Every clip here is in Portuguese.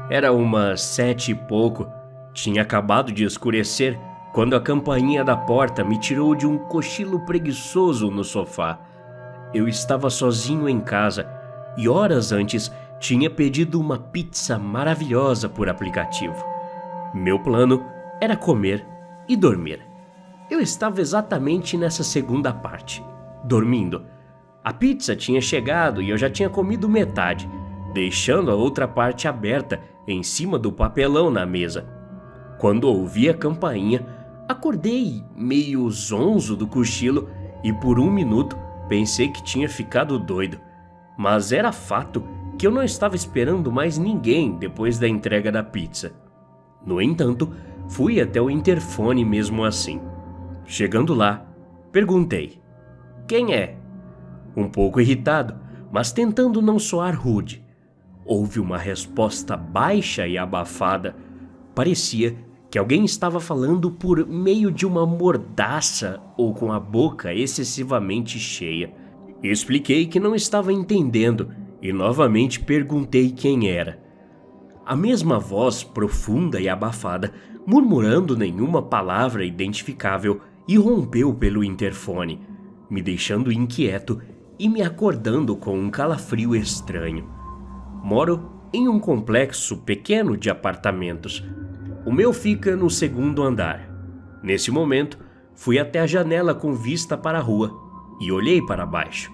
Era umas 7 e pouco. Tinha acabado de escurecer quando a campainha da porta me tirou de um cochilo preguiçoso no sofá. Eu estava sozinho em casa e horas antes tinha pedido uma pizza maravilhosa por aplicativo. Meu plano era comer e dormir. Eu estava exatamente nessa segunda parte, dormindo. A pizza tinha chegado e eu já tinha comido metade, deixando a outra parte aberta em cima do papelão na mesa. Quando ouvi a campainha, acordei meio zonzo do cochilo e por um minuto pensei que tinha ficado doido. Mas era fato que eu não estava esperando mais ninguém depois da entrega da pizza. No entanto, fui até o interfone mesmo assim. Chegando lá, perguntei: "Quem é?" Um pouco irritado, mas tentando não soar rude. Houve uma resposta baixa e abafada. Parecia que alguém estava falando por meio de uma mordaça ou com a boca excessivamente cheia. Expliquei que não estava entendendo e novamente perguntei quem era. A mesma voz profunda e abafada, murmurando nenhuma palavra identificável, irrompeu pelo interfone, me deixando inquieto e me acordando com um calafrio estranho. Moro em um complexo pequeno de apartamentos. O meu fica no segundo andar. Nesse momento, fui até a janela com vista para a rua e olhei para baixo.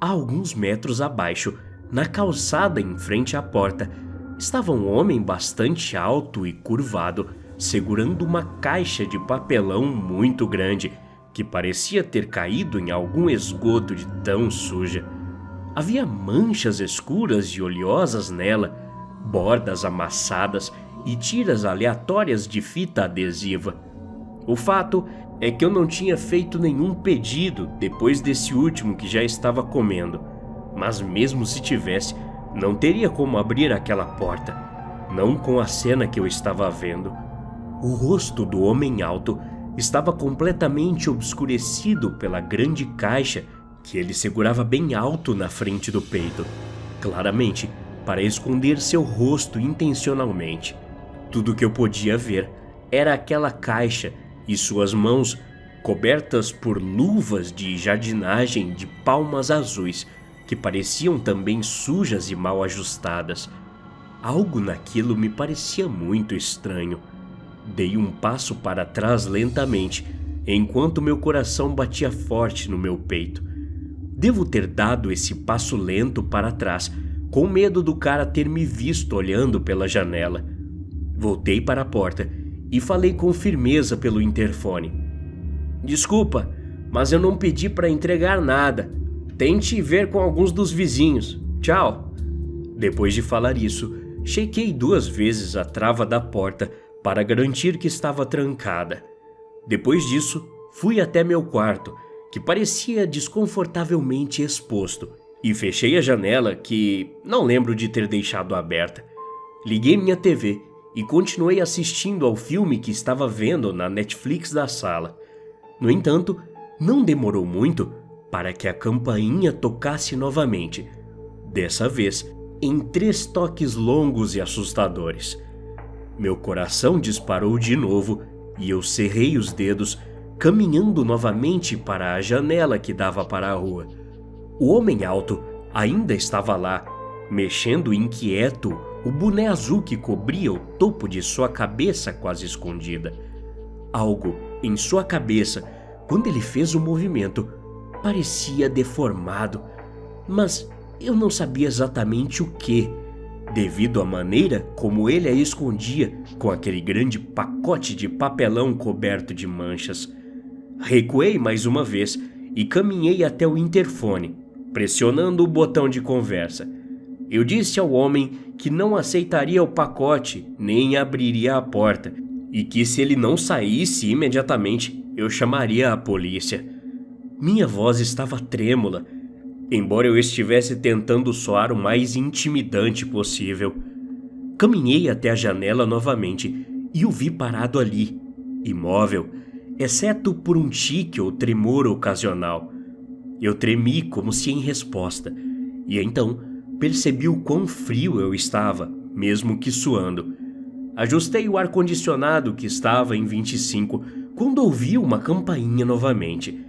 A alguns metros abaixo, na calçada em frente à porta, estava um homem bastante alto e curvado, segurando uma caixa de papelão muito grande, que parecia ter caído em algum esgoto de tão suja. Havia manchas escuras e oleosas nela, bordas amassadas e tiras aleatórias de fita adesiva. O fato é que eu não tinha feito nenhum pedido depois desse último que já estava comendo, mas mesmo se tivesse, não teria como abrir aquela porta, não com a cena que eu estava vendo. O rosto do homem alto estava completamente obscurecido pela grande caixa que ele segurava bem alto na frente do peito, claramente para esconder seu rosto intencionalmente. Tudo que eu podia ver era aquela caixa e suas mãos cobertas por luvas de jardinagem de palmas azuis que pareciam também sujas e mal ajustadas. Algo naquilo me parecia muito estranho. Dei um passo para trás lentamente, enquanto meu coração batia forte no meu peito. Devo ter dado esse passo lento para trás, com medo do cara ter me visto olhando pela janela. Voltei para a porta e falei com firmeza pelo interfone: "Desculpa, mas eu não pedi para entregar nada. Tente ver com alguns dos vizinhos. Tchau." Depois de falar isso, chequei 2 vezes a trava da porta para garantir que estava trancada. Depois disso, fui até meu quarto, que parecia desconfortavelmente exposto, e fechei a janela que não lembro de ter deixado aberta. Liguei minha TV e continuei assistindo ao filme que estava vendo na Netflix da sala. No entanto, não demorou muito para que a campainha tocasse novamente, dessa vez em 3 toques longos e assustadores. Meu coração disparou de novo e eu cerrei os dedos, caminhando novamente para a janela que dava para a rua. O homem alto ainda estava lá, mexendo inquieto o boné azul que cobria o topo de sua cabeça quase escondida. Algo em sua cabeça, quando ele fez o movimento, parecia deformado, mas eu não sabia exatamente o que, devido à maneira como ele a escondia com aquele grande pacote de papelão coberto de manchas. Recuei mais uma vez e caminhei até o interfone, pressionando o botão de conversa. Eu disse ao homem que não aceitaria o pacote nem abriria a porta e que se ele não saísse imediatamente, eu chamaria a polícia. Minha voz estava trêmula, embora eu estivesse tentando soar o mais intimidante possível. Caminhei até a janela novamente e o vi parado ali, imóvel, exceto por um tique ou tremor ocasional. Eu tremi como se em resposta, e então percebi o quão frio eu estava, mesmo que suando. Ajustei o ar-condicionado que estava em 25 quando ouvi uma campainha novamente.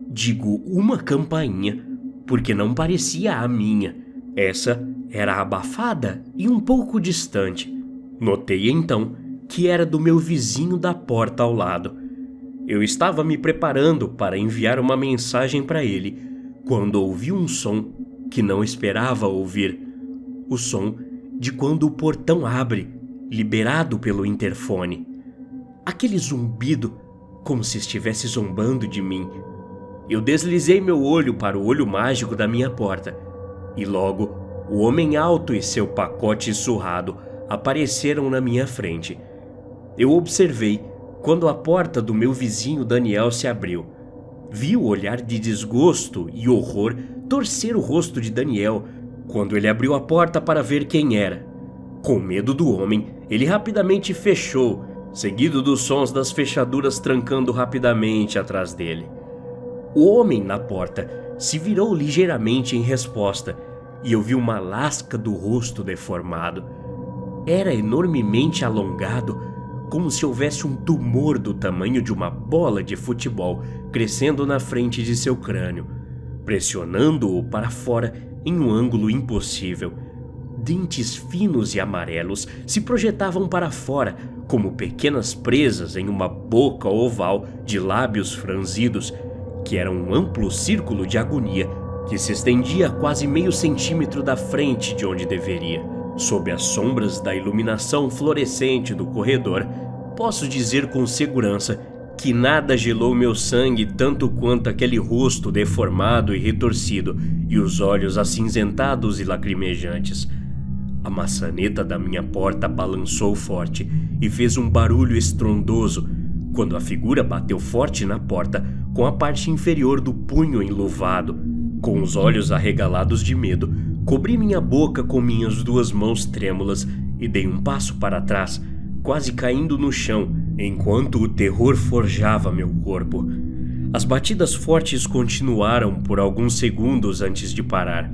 Digo uma campainha porque não parecia a minha. Essa era abafada e um pouco distante. Notei então que era do meu vizinho da porta ao lado. Eu estava me preparando para enviar uma mensagem para ele quando ouvi um som que não esperava ouvir. O som de quando o portão abre, liberado pelo interfone. Aquele zumbido, como se estivesse zombando de mim. Eu deslizei meu olho para o olho mágico da minha porta, e logo o homem alto e seu pacote surrado apareceram na minha frente. Eu observei quando a porta do meu vizinho Daniel se abriu. Vi o olhar de desgosto e horror torcer o rosto de Daniel quando ele abriu a porta para ver quem era. Com medo do homem, ele rapidamente fechou, seguido dos sons das fechaduras trancando rapidamente atrás dele. O homem na porta se virou ligeiramente em resposta e eu vi uma lasca do rosto deformado. Era enormemente alongado, como se houvesse um tumor do tamanho de uma bola de futebol crescendo na frente de seu crânio, pressionando-o para fora em um ângulo impossível. Dentes finos e amarelos se projetavam para fora como pequenas presas em uma boca oval de lábios franzidos, que era um amplo círculo de agonia que se estendia a quase meio centímetro da frente de onde deveria. Sob as sombras da iluminação fluorescente do corredor, posso dizer com segurança que nada gelou meu sangue tanto quanto aquele rosto deformado e retorcido e os olhos acinzentados e lacrimejantes. A maçaneta da minha porta balançou forte e fez um barulho estrondoso quando a figura bateu forte na porta com a parte inferior do punho enluvado. Com os olhos arregalados de medo, cobri minha boca com minhas duas mãos trêmulas e dei um passo para trás, quase caindo no chão, enquanto o terror forjava meu corpo. As batidas fortes continuaram por alguns segundos antes de parar,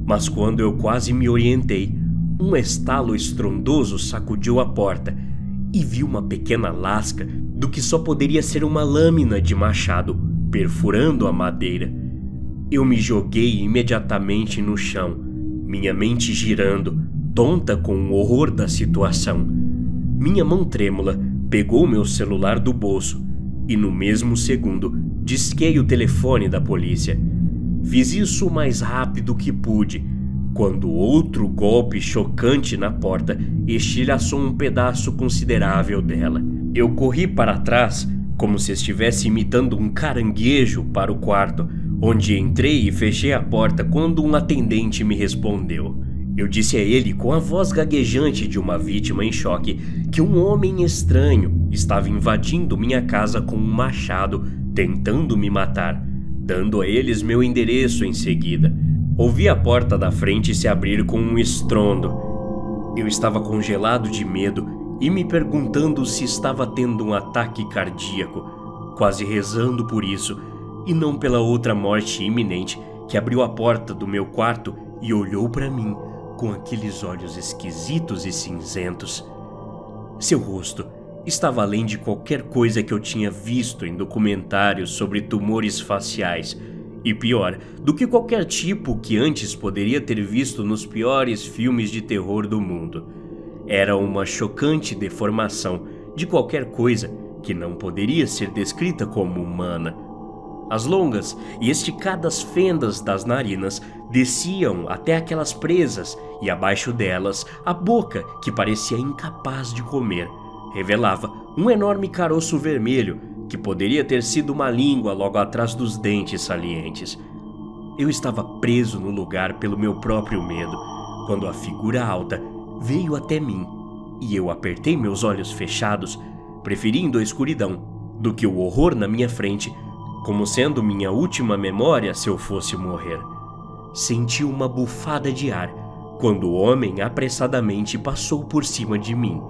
mas quando eu quase me orientei, um estalo estrondoso sacudiu a porta e vi uma pequena lasca do que só poderia ser uma lâmina de machado perfurando a madeira. Eu me joguei imediatamente no chão, minha mente girando, tonta com o horror da situação. Minha mão trêmula pegou meu celular do bolso e no mesmo segundo disquei o telefone da polícia. Fiz isso o mais rápido que pude, quando outro golpe chocante na porta estilhaçou um pedaço considerável dela. Eu corri para trás, como se estivesse imitando um caranguejo para o quarto, onde entrei e fechei a porta quando um atendente me respondeu. Eu disse a ele com a voz gaguejante de uma vítima em choque que um homem estranho estava invadindo minha casa com um machado, tentando me matar, dando a eles meu endereço em seguida. Ouvi a porta da frente se abrir com um estrondo. Eu estava congelado de medo e me perguntando se estava tendo um ataque cardíaco, quase rezando por isso e não pela outra morte iminente que abriu a porta do meu quarto e olhou para mim com aqueles olhos esquisitos e cinzentos. Seu rosto estava além de qualquer coisa que eu tinha visto em documentários sobre tumores faciais, e pior do que qualquer tipo que antes poderia ter visto nos piores filmes de terror do mundo. Era uma chocante deformação de qualquer coisa que não poderia ser descrita como humana. As longas e esticadas fendas das narinas desciam até aquelas presas e abaixo delas a boca, que parecia incapaz de comer, revelava um enorme caroço vermelho que poderia ter sido uma língua logo atrás dos dentes salientes. Eu estava preso no lugar pelo meu próprio medo, quando a figura alta veio até mim e eu apertei meus olhos fechados, preferindo a escuridão do que o horror na minha frente, como sendo minha última memória se eu fosse morrer. Senti uma bufada de ar quando o homem apressadamente passou por cima de mim.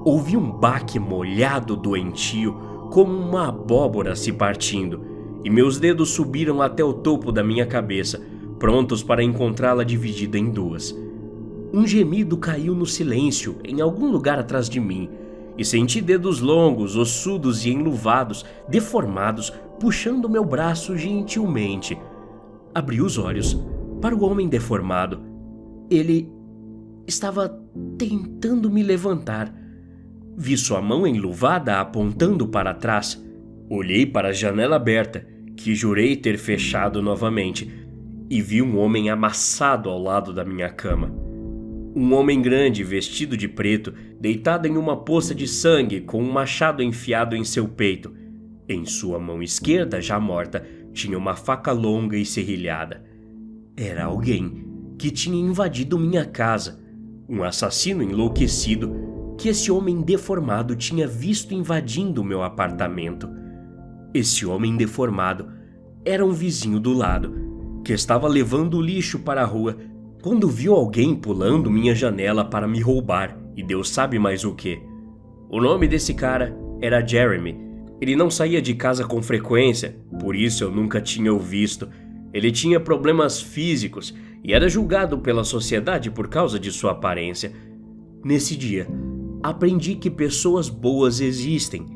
Ouvi um baque molhado doentio, como uma abóbora se partindo, e meus dedos subiram até o topo da minha cabeça, prontos para encontrá-la dividida em duas. Um gemido caiu no silêncio em algum lugar atrás de mim e senti dedos longos, ossudos e enluvados, deformados, puxando meu braço gentilmente. Abri os olhos para o homem deformado. Ele estava tentando me levantar. Vi sua mão enluvada apontando para trás. Olhei para a janela aberta, que jurei ter fechado novamente, e vi um homem amassado ao lado da minha cama. Um homem grande, vestido de preto, deitado em uma poça de sangue com um machado enfiado em seu peito. Em sua mão esquerda, já morta, tinha uma faca longa e serrilhada. Era alguém que tinha invadido minha casa, um assassino enlouquecido que esse homem deformado tinha visto invadindo meu apartamento. Esse homem deformado era um vizinho do lado, que estava levando o lixo para a rua quando viu alguém pulando minha janela para me roubar e Deus sabe mais o que. O nome desse cara era Jeremy. Ele não saía de casa com frequência, por isso eu nunca tinha o visto. Ele tinha problemas físicos e era julgado pela sociedade por causa de sua aparência. Nesse dia, aprendi que pessoas boas existem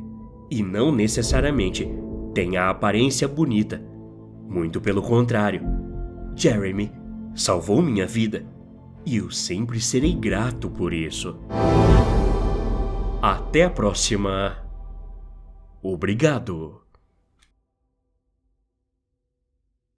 e não necessariamente têm a aparência bonita. Muito pelo contrário. Jeremy salvou minha vida e eu sempre serei grato por isso. Até a próxima. Obrigado.